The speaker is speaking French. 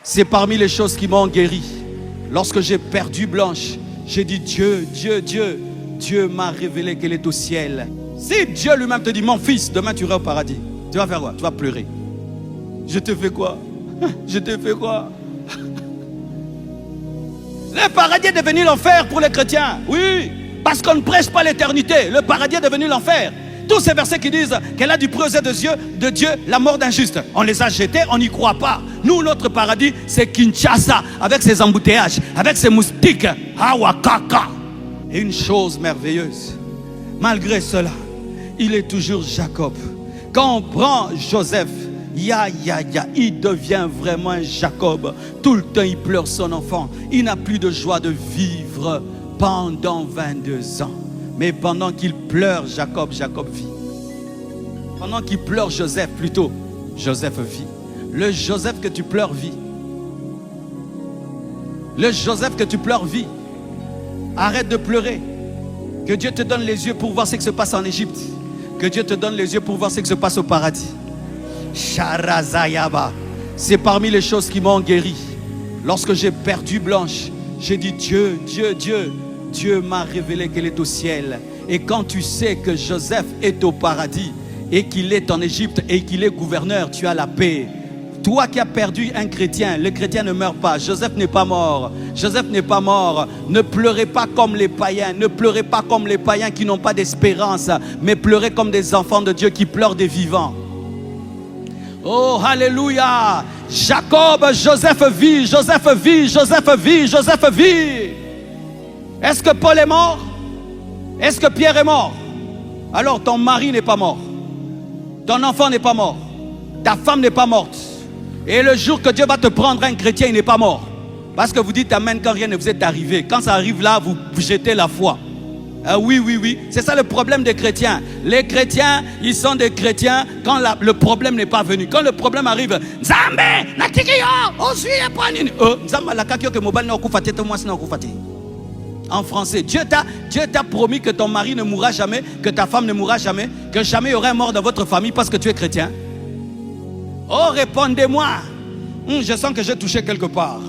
C'est parmi les choses qui m'ont guéri. Lorsque j'ai perdu Blanche, j'ai dit Dieu, Dieu, Dieu. Dieu m'a révélé qu'elle est au ciel. Si Dieu lui-même te dit, mon fils, demain tu iras au paradis, tu vas faire quoi? Tu vas pleurer. Je te fais quoi? Je te fais quoi? Le paradis est devenu l'enfer pour les chrétiens. Oui, parce qu'on ne prêche pas l'éternité. Le paradis est devenu l'enfer. Tous ces versets qui disent qu'elle a du prix aux yeux de Dieu la mort d'un juste. On les a jetés, on n'y croit pas. Nous, notre paradis, c'est Kinshasa, avec ses embouteillages, avec ses moustiques. Awakaka. Et une chose merveilleuse, malgré cela, il est toujours Jacob. Quand on prend Joseph, il devient vraiment un Jacob. Tout le temps, il pleure son enfant. Il n'a plus de joie de vivre pendant 22 ans. Mais pendant qu'il pleure Jacob, Jacob vit. Pendant qu'il pleure Joseph, plutôt, Joseph vit. Le Joseph que tu pleures vit. Le Joseph que tu pleures vit. Arrête de pleurer. Que Dieu te donne les yeux pour voir ce qui se passe en Égypte. Que Dieu te donne les yeux pour voir ce qui se passe au paradis. Sharazayaba. C'est parmi les choses qui m'ont guéri. Lorsque j'ai perdu Blanche, j'ai dit Dieu, Dieu, Dieu. Dieu m'a révélé qu'elle est au ciel. Et quand tu sais que Joseph est au paradis et qu'il est en Égypte et qu'il est gouverneur, tu as la paix. Toi qui as perdu un chrétien, le chrétien ne meurt pas. Joseph n'est pas mort. Joseph n'est pas mort. Ne pleurez pas comme les païens. Ne pleurez pas comme les païens qui n'ont pas d'espérance, mais pleurez comme des enfants de Dieu qui pleurent des vivants. Oh, alléluia. Jacob, Joseph vit, Joseph vit, Joseph vit, Joseph vit. Est-ce que Paul est mort? Est-ce que Pierre est mort? Alors ton mari n'est pas mort. Ton enfant n'est pas mort. Ta femme n'est pas morte. Et le jour que Dieu va te prendre un chrétien, il n'est pas mort. Parce que vous dites amen quand rien ne vous est arrivé. Quand ça arrive là, vous jetez la foi. Oui, oui, oui. C'est ça le problème des chrétiens. Les chrétiens, ils sont des chrétiens quand le problème n'est pas venu. Quand le problème arrive, en français, Dieu t'a promis que ton mari ne mourra jamais, que ta femme ne mourra jamais, que jamais il y aura un mort dans votre famille parce que tu es chrétien. Oh, répondez-moi. Je sens que j'ai touché quelque part.